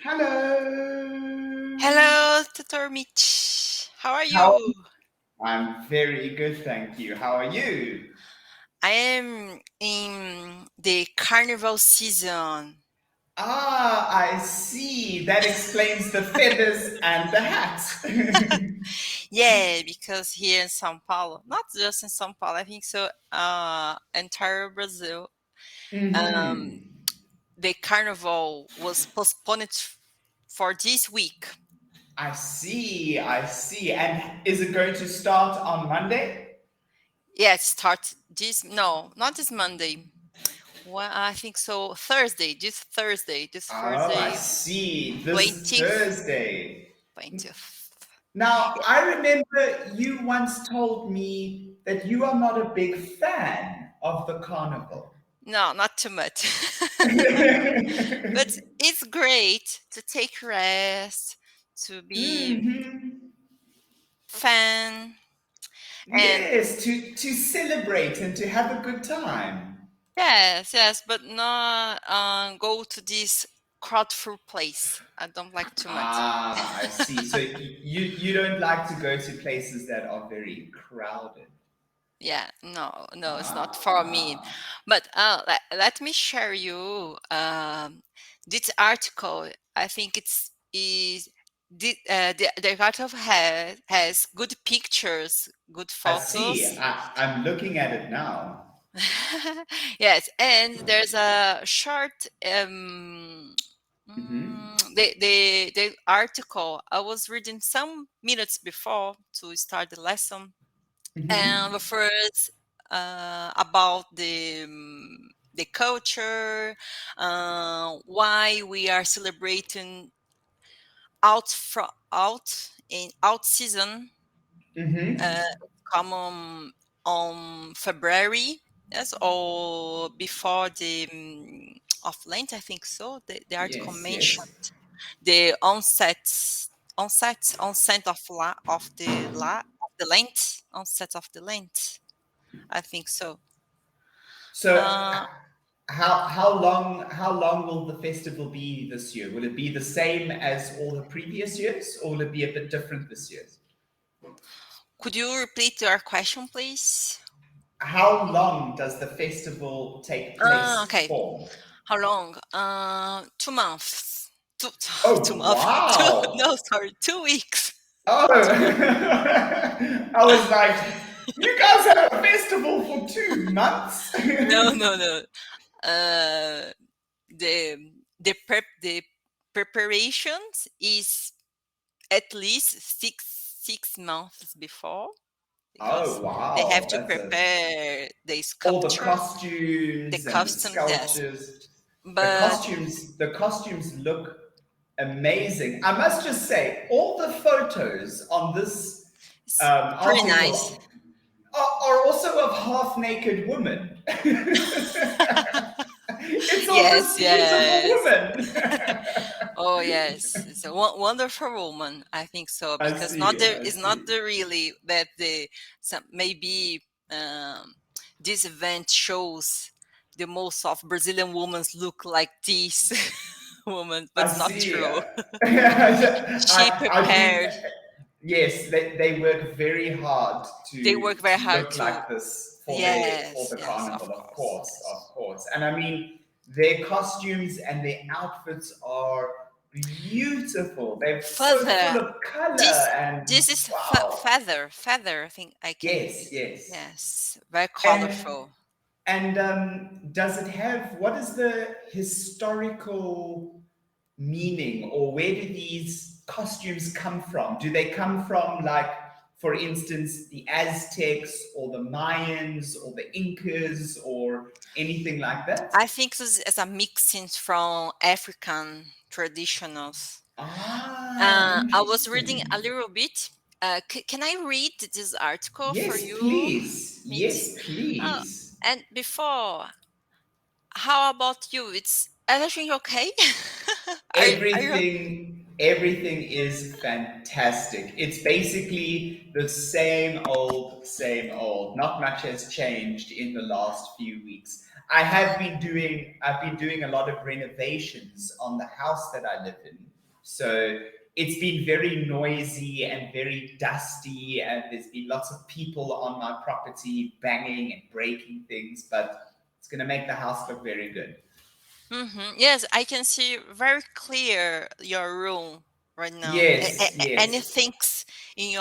Hello. Hello, Tutor Mitch. How are How? you? I'm very good, thank you. How are you? I am in the Carnival season. Ah, I see. That explains the feathers and the hat. Yeah, because here in São Paulo, not just in São Paulo, I think so, entire Brazil, um, hmm the Carnival was postponed for this week. I see. I see. And is it going to start on Monday? Yeah, it starts no, not this Monday. Well, I think so, this Oh, I Thursday, see. This 20th, Thursday. 20th. Now, I remember you once told me that you are not a big fan of the carnival. No, not too much. But it's great to take rest, to be hmm fun, and Yes, to celebrate and to have a good time. yes, but not go to this crowdful place. I don't like too much. Ah, I see. So you don't like to go to places that are very crowded. Yeah, no, it's not for me. Ah, But let me share you this article. I think the article has good pictures, good I see. photos. I'm looking at it now. Yes, and there's a short hmm the article I was reading some minutes before to start the lesson, and the hmm first about the culture, why we are celebrating out season, hmm common on February, yes, or before the of Lent, I think so. The article Yes, mentioned yes. the onset of the Lent, onset of the Lent. I think so. So Uh, how long will the festival be this year? Will it be the same as all the previous years, or will it be a bit different this year? could you repeat your question, please? How long does the festival take place Okay. for? How long? 2 months. Two, two Oh, months. wow. No, sorry, 2 weeks. Oh, I was like, you guys have a festival for 2 months? No. Uh, the preparations is at least six months before, Oh, because they have wow. to That's a prepare the all the sculpture, the costumes and the customs. Yes, sculptures. but The costumes look amazing. I must just say, all the photos on this it's pretty nice. article are also of half-naked women. It's all Yes, this beautiful yes. woman. Oh yes, it's a wonderful woman. I think so, I because see. I it's not see. the really that maybe this event shows the most of Brazilian women look like this woman, but I it's not see. true. She I do. prepared. Yes, they work very hard They work to very hard look to. like this for Yes, the yes, carnival, of of course, course, yes. of course. And I mean, their costumes and their outfits are beautiful. They're so full Further, of color this and this is wow. feather. I think I can. Yes, yes. Yes, very And colorful. does it have what is the historical meaning, or where do these costumes come from? Do they come from, like, for instance, the Aztecs or the Mayans or the Incas or anything like that? I think this is a mixing from African traditionals. Ah, I was reading a interesting. little bit. Can I read this article for Yes, you, please. Mitch? Yes, Uh, please. and before, how about you? It's everything okay? Are you? Everything is fantastic. It's basically the same old, same old. Not much has changed in the last few weeks. I've been doing a lot of renovations on the house that I live in. So it's been very noisy and very dusty, and there's been lots of people on my property banging and breaking things, but it's going to make the house look very good. Yes, I can see very clear your room right now. Yes, yes. Anything's in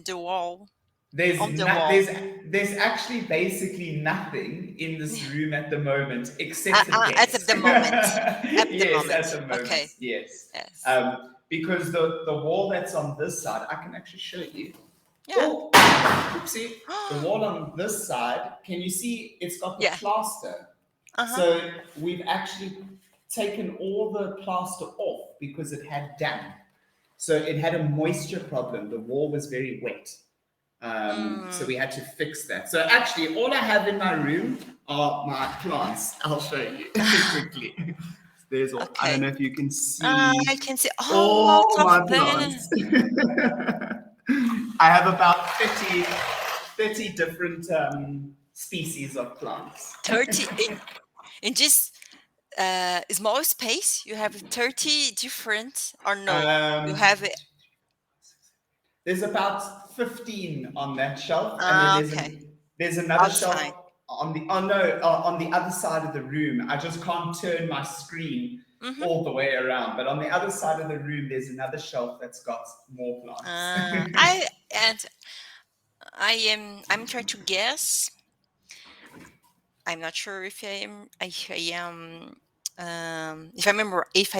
the wall, There's on the not wall. there's actually basically nothing in this room at the moment except a At desk. the moment. At the Yes, moment. at the moment, Okay. yes. Yes. Because the wall that's on this side, I can actually show you. Yeah. Oh, oopsie. The wall on this side, can you see it's got the Yeah. plaster? Uh-huh. So we've actually taken all the plaster off because it had damp. So it had a moisture problem. The wall was very wet. So we had to fix that. So actually, all I have in my room are my plants. I'll show you quickly. There's all. I don't Okay. know if you can see I can see lots all of my them. plants. I have about 30 different species of plants. 30 in this small space. You have 30 different, or no? You Um, have it. there's about 15 on that shelf, and then Okay. there's another Outside. shelf on the on the other side of the room. I just can't turn my screen Mm-hmm. all the way around, but on the other side of the room, there's another shelf that's got more plants. I and I'm trying to guess. I'm not sure if I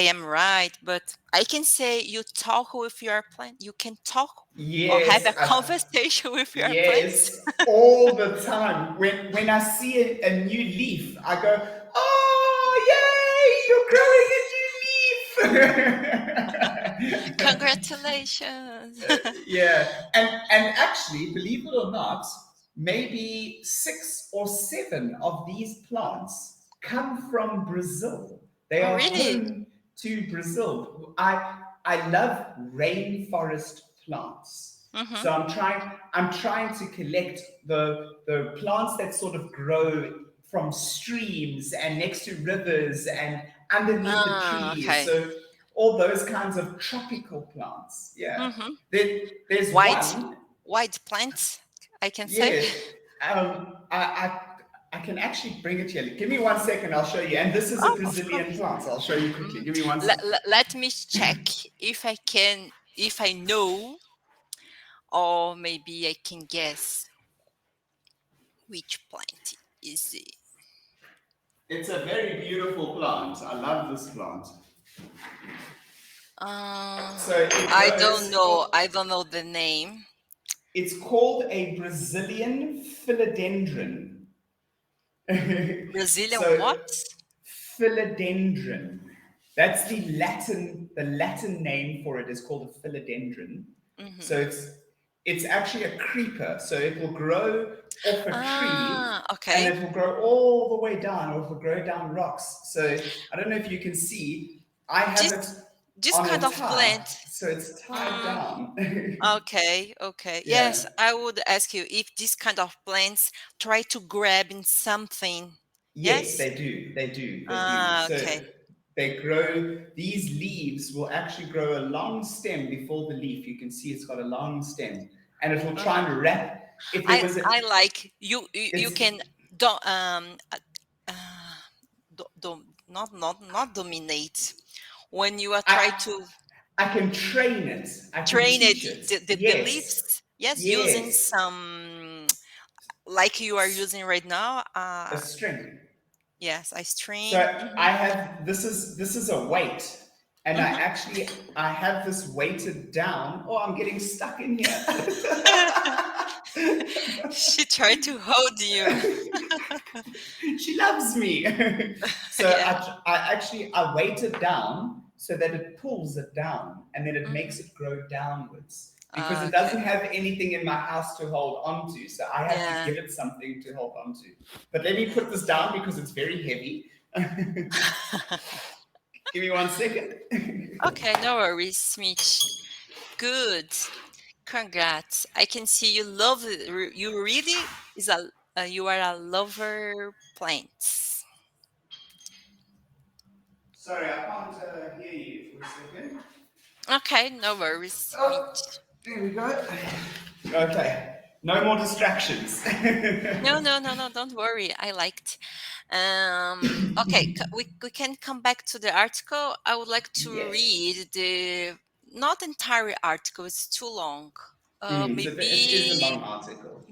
am right, but I can say you talk with your plant. You can talk or have Yes, a conversation with your plants. yes, all the time. When I see a new leaf, I go, "Oh, yay! You're growing a new leaf!" Congratulations. Yeah, and actually, believe it or not, maybe 6 or 7 of these plants come from Brazil. They Oh, are really? home to Brazil. I love rainforest plants. Mm-hmm. So I'm trying to collect the plants that sort of grow from streams and next to rivers and underneath the trees. Okay. So all those kinds of tropical plants. Yeah. Mm-hmm. There's White, one. white plants, I can say. Yeah. Um, I, I I can actually bring it here. Give me 1 second. I'll show you. And this is a Oh, of Brazilian course. plant. So I'll show you quickly. Mm. Give me 1 second. Let me check if I can, if I know, or maybe I can guess which plant is it. It's a very beautiful plant. I love this plant. So it I don't grows. know. I don't know the name. It's called a Brazilian philodendron. Brazilian So what? philodendron. That's the Latin name for it is called a philodendron. Mm-hmm. So it's actually a creeper. So it will grow off a tree and Okay. it will grow all the way down, or it will grow down rocks. So I don't know if you can see, I have it This on kind a of tie. plant. So it's tied down. Okay, okay. Yes, Yeah. I would ask you if this kind of plants try to grab in something. Yes, Yes? they do. They do. They do. So Okay. they grow, these leaves will actually grow a long stem before the leaf. You can see it's got a long stem and it will try Uh-huh. and wrap. If there was a, I like you it's, can don't uh, not dominate when you are trying I, to I can train it. I can train it teach it. the Yes. leaves. Yes, using Yes. some like you are using right now. A string. Yes, I So string. I have, this is a weight. And Hmm. I have this weighted down. Oh, I'm getting stuck in here. She tried to hold you. She loves me. So Yeah. I weight it down so that it pulls it down and then it Hmm. makes it grow downwards because it Okay. doesn't have anything in my house to hold onto. So I have to Yeah. give it something to hold onto. But let me put this down because it's very heavy. Give me 1 second. Okay, no worries, Mitch. Good. Congrats. I can see you love it. You really is a You are a lover plants. Sorry, I can't hear you for a second. Okay, no worries, Oh, Mitch. there we go. Okay, no more distractions. No, no, no, no, don't worry. I liked. Okay, we can come back to the article. I would like to Yes. read the not entire article. It's too long. It is a Maybe long article.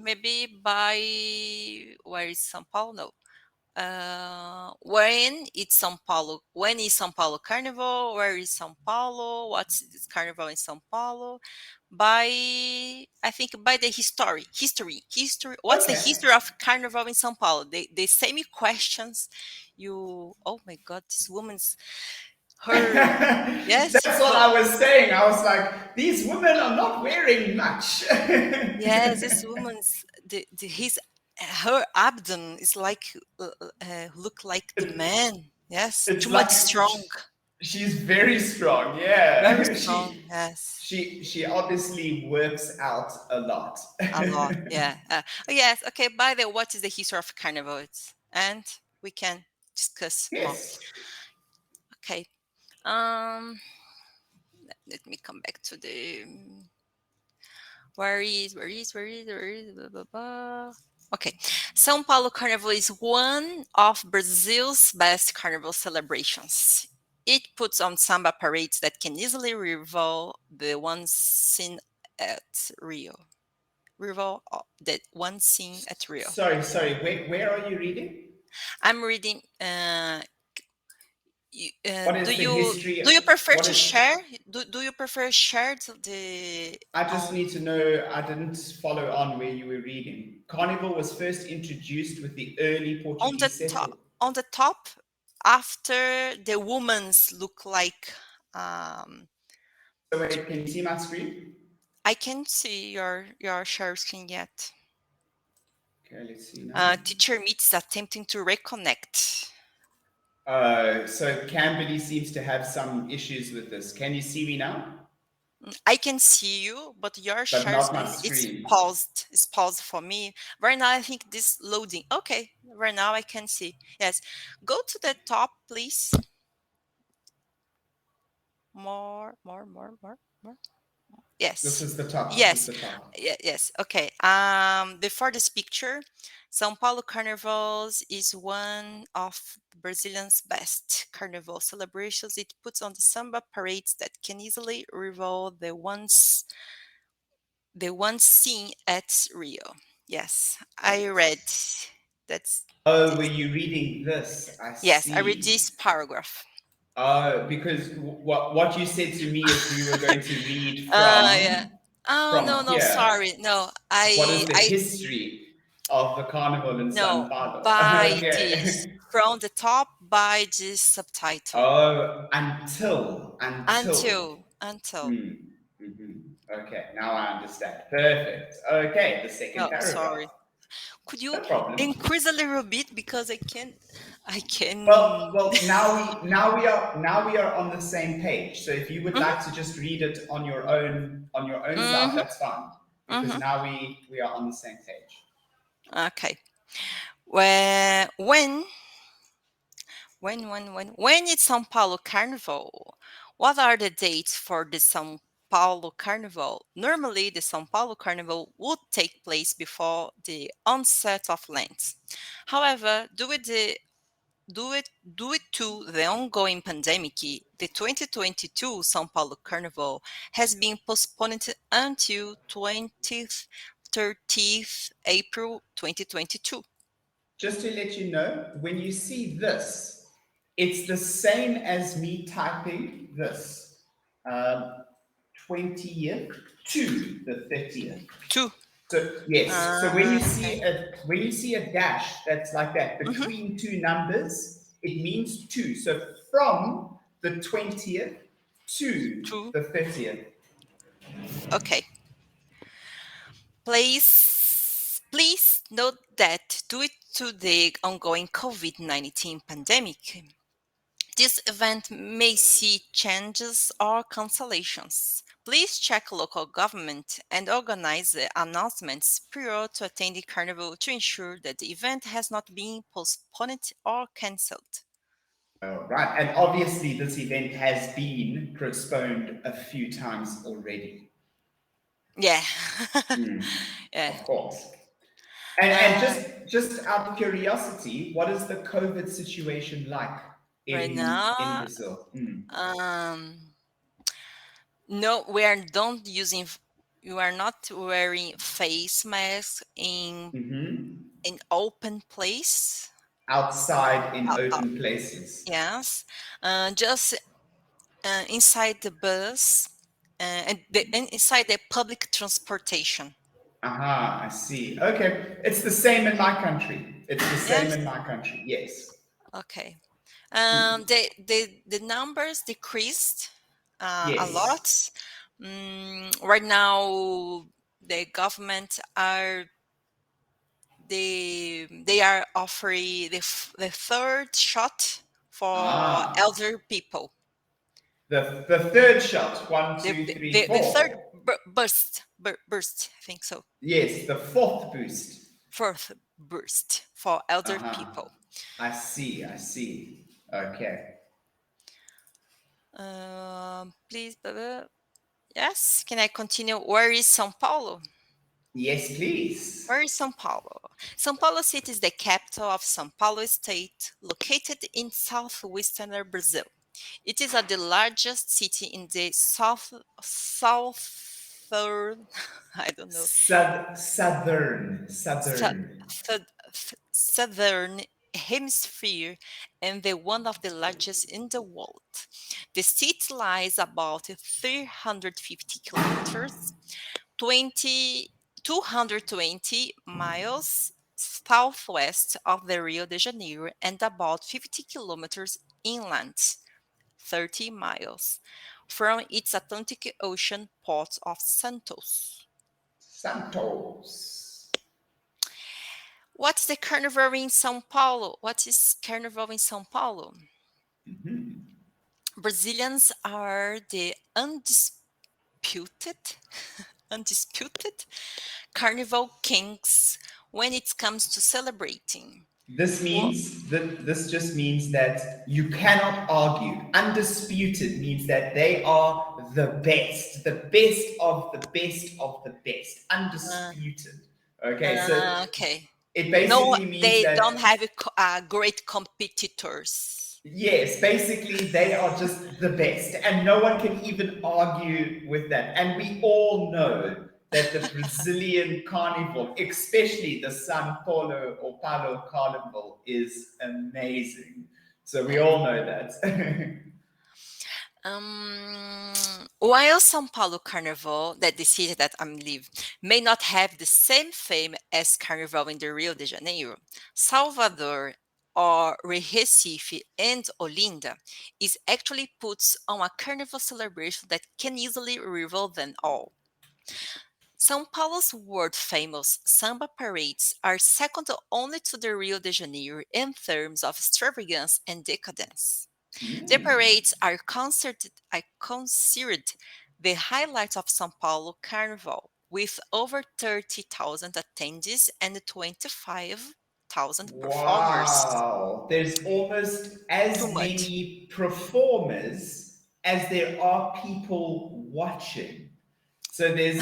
by where is São Paulo? No. When it's São Paulo? When is São Paulo Carnival? Where is São Paulo? What's this carnival in São Paulo? By I think by the history. What's the Okay. history of carnival in São Paulo? The same questions. You oh my God, this woman's her yes, That's what I was saying. I was like, these women are not wearing much. yes, this woman's his her abdomen is like look like the man. Yes, It's too much like strong. she's very strong. Very Yeah, strong, yes. she obviously works out a lot. A lot, yeah. Oh, yes, okay. By the way, what is the history of carnivores? And we can discuss more. Yes. Okay. Um, let me come back to the where is blah, blah, blah. Okay. São Paulo Carnival is one of Brazil's best carnival celebrations. It puts on samba parades that can easily rival the ones seen at Rio. Rival that one seen at Rio. Sorry. Where are you reading? I'm reading. What is the history? Do you prefer What to is? share? Do you prefer share the I just on need to know. I didn't follow on where you were reading. Carnival was first introduced with the early on the Portuguese top settlers. after the woman's look like um So wait, can you see my screen? I can see your share screen yet. Okay, let's see now. Teacher Meet is attempting to reconnect. So Cambly seems to have some issues with this. Can you see me now? I can see you, but your But share not my screen is screen. paused. It's paused for me. Right now, I think this loading. Okay, right now I can see. Yes. Go to the top, please. More. This Yes. is the top. This is Yes. the top. Yes. Okay. Before this picture, São Paulo Carnivals is one of Brazilian's best carnival celebrations. It puts on the samba parades that can easily rival the one seen at Rio. Yes, I Right. read. That's Oh, were this. you reading this? I Yes, I read see. this paragraph. Because what you said to me is we were going to read Yeah. Oh no, from no, here. sorry, no. What is the I history of the carnival in San no Paulo? by this Okay. from the top by this subtitle Oh, until. until. Hmm. Okay, now I understand. Perfect. Okay, the second No, paragraph. sorry. Could you No problem. increase a little bit because I Well, can. well, now we are on the same page. So if you would like to just read it on your own side, Mm-hmm, that's fine. Because mm-hmm. now we are on the same page. Okay. When when it's São Paulo Carnival? What are the dates for the São Paulo Carnival? Normally, the São Paulo Carnival would take place before the onset of Lent. However, due to the ongoing pandemic, the 2022 São Paulo Carnival has been postponed until 20th, 30th April 2022. Just to let you know, when you see this, it's the same as me typing this. 20th to the 30th. Two. So yes, so Okay. when you see a dash that's like that Mhm. between two numbers, it means two. So from the 20th to Two. the 30th. Okay. Please note that due to the ongoing COVID-19 pandemic, this event may see changes or cancellations. Please check local government and organize the announcements prior to attending Carnival to ensure that the event has not been postponed or cancelled. Oh, right. And obviously, this event has been postponed a few times already. Yeah. Yeah. Of course. And Uh, just out of curiosity, what is the COVID situation like right in now, Brazil? um, no, we are don't using. You are not wearing face masks in open place. Outside in Uh, uh, open places. yes, just inside the bus and inside the public transportation. Aha, I see. Okay. It's the same in my country. It's the same Yes. in my country. Yes. Okay. The numbers decreased a lot. Yes. Right now, the government are they are offering the third shot for Ah. elder people. The third shot. One, The two, the, three, the, the third four. burst, I think so. Yes, the fourth boost. Fourth burst for elder Uh-huh. people. I see, I see. Okay. Please, yes. Can I continue? Where is São Paulo? Yes, please. Where is São Paulo? São Paulo City is the capital of São Paulo State, located in southwestern Brazil. It is the largest city in the southern, I don't know, sou- Southern. southern hemisphere and the one of the largest in the world. The city lies about 350 kilometers, 20 220 miles southwest of the Rio de Janeiro and about 50 kilometers inland, 30 miles, from its Atlantic Ocean port of Santos. Santos. What's the carnival in São Paulo? What is carnival in São Paulo? Brazilians are the undisputed carnival kings when it comes to celebrating. Wha- This just means that you cannot argue. Undisputed means that they are the best of the best of the best. uh, Undisputed. Okay, so okay. it No, basically means they don't that have great competitors. yes, basically they are just the best, and no one can even argue with that. And we all know that the Brazilian carnival, especially the Sao Paulo or Paulo carnival, is amazing. So we Yeah. all know that. Um, while São Paulo Carnival, that the city that I'm live, may not have the same fame as Carnival in the Rio de Janeiro, Salvador or Recife and Olinda is actually puts on a carnival celebration that can easily rival them all. São Paulo's world-famous samba parades are second only to the Rio de Janeiro in terms of extravagance and decadence. The parades are considered the highlights of São Paulo Carnival, with over 30,000 attendees and 25,000 performers. Wow, there's almost Too as much. many performers as there are people watching. So as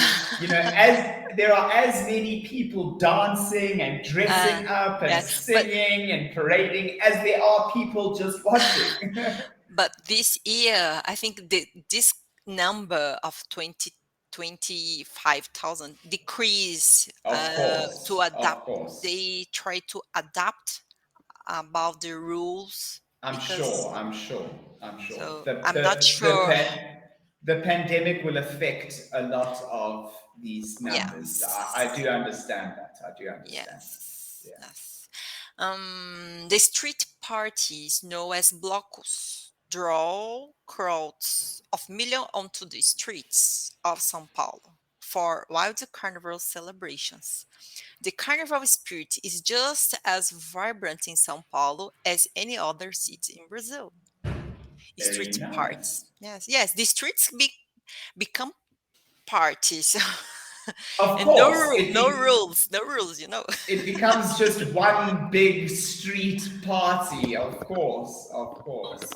there are as many people dancing and Uh, dressing up and yeah, but singing and parading as there are people just watching. but this year, I think this number of 25,000 decrease to Of adapt. course. They try to adapt about the rules I'm sure. because I'm sure. I'm sure. so I'm not sure. The pandemic will affect a lot of these numbers. I Yes, do understand that. I do understand that. yes, Yeah. yes. The street parties, known as blocos, draw crowds of millions onto the streets of São Paulo for wild carnival celebrations. The carnival spirit is just as vibrant in São Paulo as any other city in Brazil. Very Street nice. parties, yes, yes. The streets become party. So Of and course, no rules, you know. it becomes just one big street party. Of course, of course.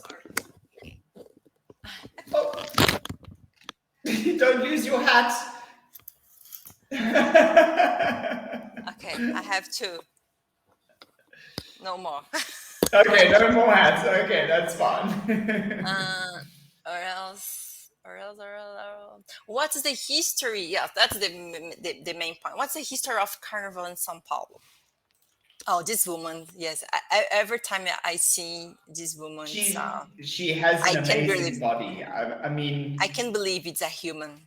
Oh, don't lose your hat. Okay, I have to. No more. Okay, no more hats. Okay, that's fine. Or else. What's the history? Yeah, that's the main point. What's the history of Carnival in São Paulo? Oh, this woman. Yes, every time I see this woman, She has I an can believe. amazing body. I mean, I can believe it's a human.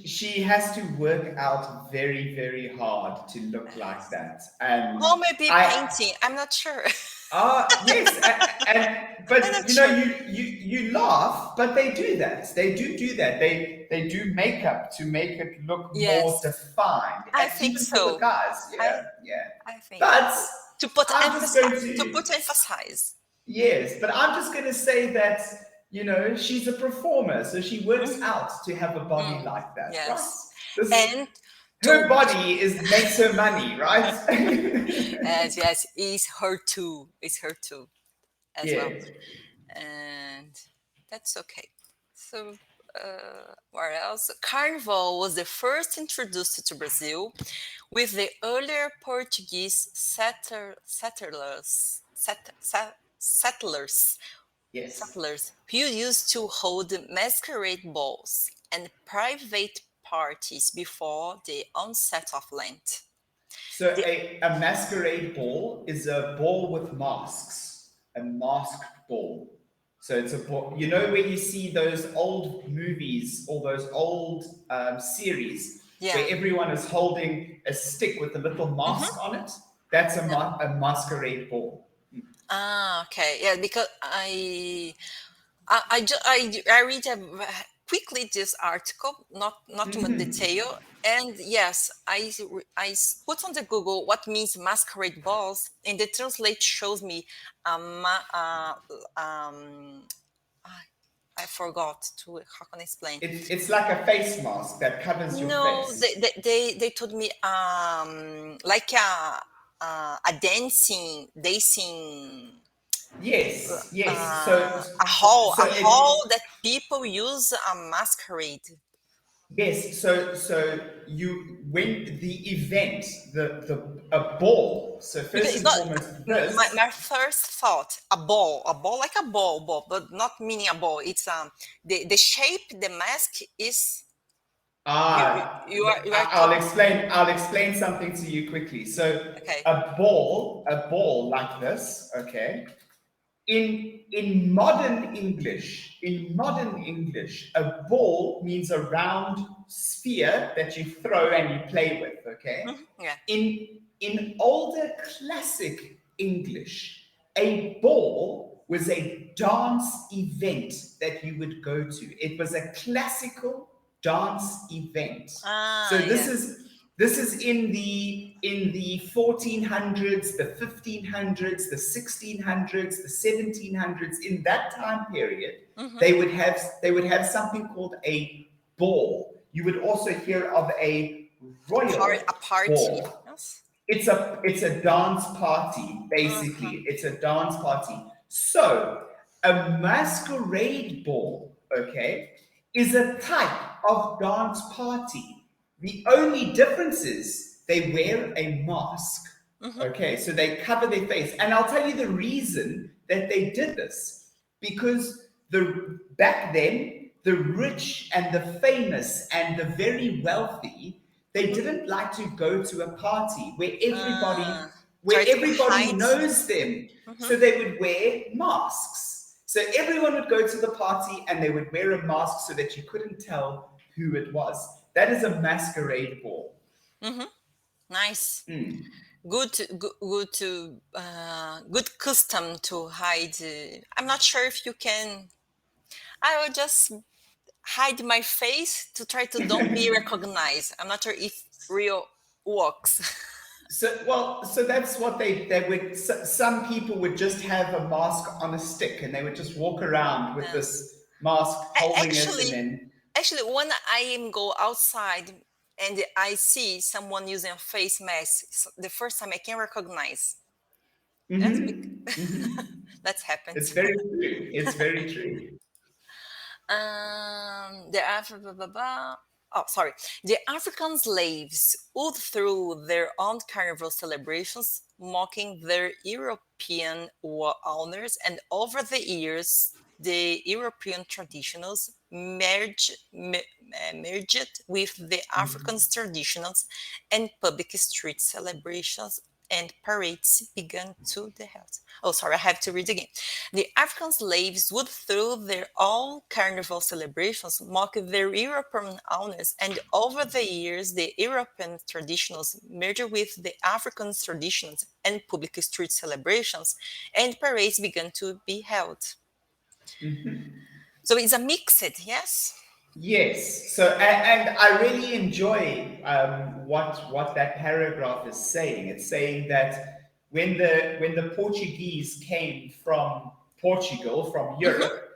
she has to work out very, very hard to look like that. And Oh, maybe I painting. I'm not sure. yes, I'm but not you know, sure. you laugh, but they do that. They do that. They do makeup to make it look more Yes, defined, I and think even for the so. guys, I yeah. I think But to put I'm just emphasis going to to put emphasize. yes, but I'm just going to say that you know she's a performer, so she works Mhm. out to have a body like that, right? Yes, This and her to body is makes her money, right? yes, is her too. Is her too as well, Yeah. and that's okay. So, what else? Carnival was the first introduced to Brazil with the earlier Portuguese settlers Yes. who used to hold masquerade balls and private parties before the onset of Lent. So The, a masquerade ball is a ball with masks, a masked ball. So it's a ball. You know where you see those old movies or those old series yeah. where everyone is holding a stick with a little mask Mm-hmm. on it? That's Yeah. a masquerade ball. Ah, okay. Yeah, because I read quickly this article, not too much detail, and yes, put on the Google what means masquerade balls, and the translate shows me um, I forgot to how can I explain. It's like a face mask that covers your No, face. they told me like a dancing Yes, yes. So a so it hall that people use a masquerade. yes, so you when the event, the a ball. So Because first it's and not foremost, my, this my first thought, a ball like a ball, but not meaning a ball. It's the shape, the mask is you are talking. I'll explain something to you quickly. So Okay. a ball like this, okay. In modern English, a ball means a round sphere that you throw and you play with, okay? Yeah. In older classic English, a ball was a dance event that you would go to. It was a classical dance event. So Yeah. this is in the 1400s, the 1500s, the 1600s, the 1700s. In that time period, Mm-hmm. they would have something called a ball. You would also hear of a A royal party. ball. Yes. It's a dance party, Mm-hmm. basically. It's a dance party. So a masquerade ball, okay, is a type of dance party. The only difference is they wear a mask. Mm-hmm. Okay, so they cover their face. And I'll tell you the reason that they did this. Because back then, the rich and the famous and the very wealthy, they Mm-hmm. didn't like to go to a party Uh, where Try to everybody hide. knows them. Mm-hmm. So they would wear masks. So everyone would go to the party and they would wear a mask so that you couldn't tell who it was. That is a masquerade ball. Mm-hmm. Nice. Mm. Good custom to hide. I'm not sure if you can. I will just hide my face to try to don't be recognized. I'm not sure if real works. So that's what they would. Some people would just have a mask on a stick, and they would just walk around with Yeah. this mask, holding it, and Actually, then Actually, when I go outside and I see someone using a face mask, the first time I can recognize. Yes, that's happened. It's very true. It's very true. The Oh, sorry. The African slaves would through their own carnival celebrations, mocking their European owners, and over the years, the European traditionals merged with the African traditions, and public street celebrations and parades began to the house. Oh, sorry, I have to read again. The African slaves would, through their own carnival celebrations, mock their European owners, and over the years, the European traditions merged with the African traditions, and public street celebrations and parades began to be held. So it's a mixed, yes? Yes. So, and I really enjoy what that paragraph is saying. It's saying that when the Portuguese came from Portugal, from Mm-hmm, Europe,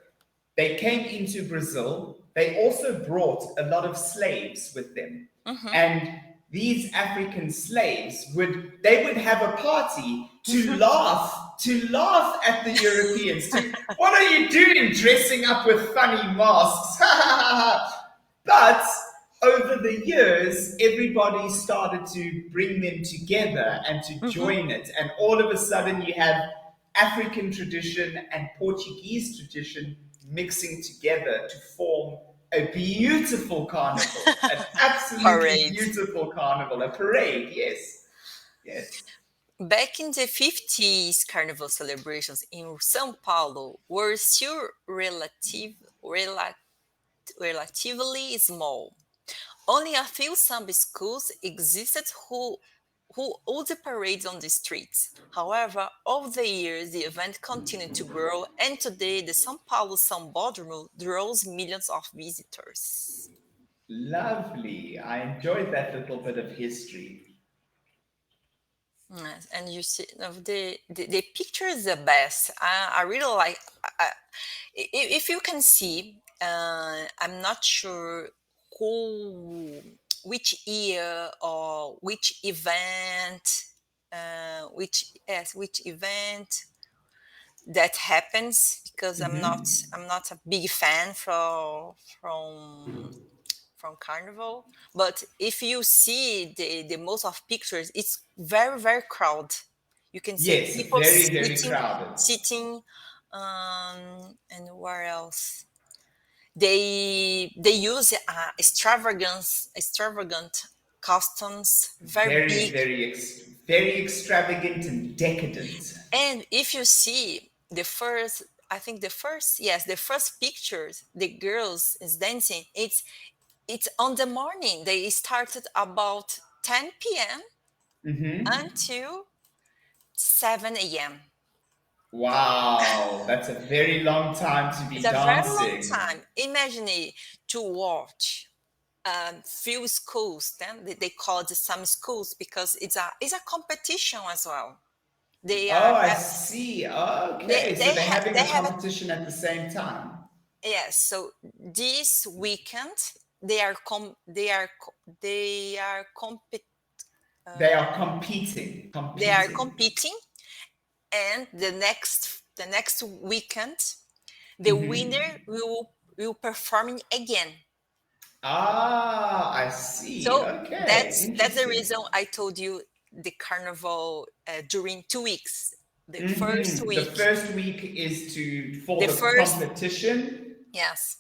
they came into Brazil. They also brought a lot of slaves with them. mm-hmm, And these African slaves would have a party mm-hmm. to laugh at the Europeans. To what are you doing dressing up with funny masks? But over the years, everybody started to bring them together and to Mm-hmm. join it. And all of a sudden, you have African tradition and Portuguese tradition mixing together to form a beautiful carnival, an absolutely Parade. beautiful carnival, a parade. Yes, yes. Back in the 50s, carnival celebrations in São Paulo were still relatively small. Only a few samba schools existed who would parades on the streets. However, over the years, the event continued to grow, and today the São Paulo Sambódromo draws millions of visitors. Lovely. I enjoyed that little bit of history. Yes, and you see, the picture is the best. I really like. If you can see, I'm not sure who, which year or which event, which event that happens, because I'm not a big fan from Carnival. But if you see the most of pictures, it's very crowded. You can see Yes, people very, very crowded. sitting, and where else? They use extravagant costumes, very Very, big. very extravagant and decadent. And if you see the first, I think the first pictures, the girls is dancing. It's on the morning. They started about 10 p.m. until 7 a.m. Wow, that's a very long time to It's be a very long dancing. time. Imagine it, to watch few schools. Then they call it some schools because it's a competition as well. They Oh, are I have, see. Okay, so they're having they a have a, competition at the same time. yes. So this weekend they are com they are compet They are competing, they are competing. competing, and the next weekend the winner will perform again. Ah, I see. So Okay, that's the interesting. reason I told you the carnival during 2 weeks. The first The week, first week is to for the the first competition, yes,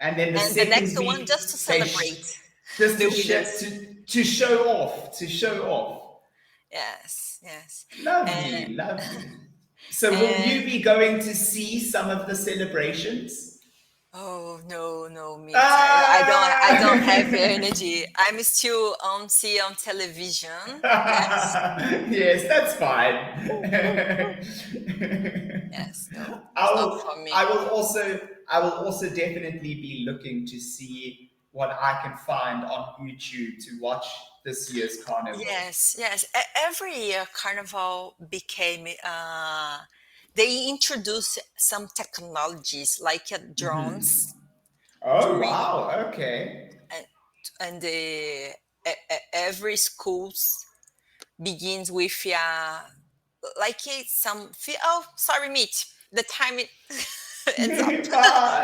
and then the and the next second one just to week celebrate just the to winners. to show off, to show off. Yes, yes, and Lovely, lovely. So, will and you be going to see some of the celebrations? oh no, no, Mitch, I don't have Ah! energy. I'm still on see on television. Yes, Yes, that's fine. yes, no, I it's not will. for me. I will also. I will also definitely be looking to see what I can find on YouTube to watch this year's carnival. Yes, yes. Every year, Carnival became. They introduce some technologies like drones. Oh, during wow. Okay. and every schools begins with like some oh sorry Mitch, the time it's up. Bye.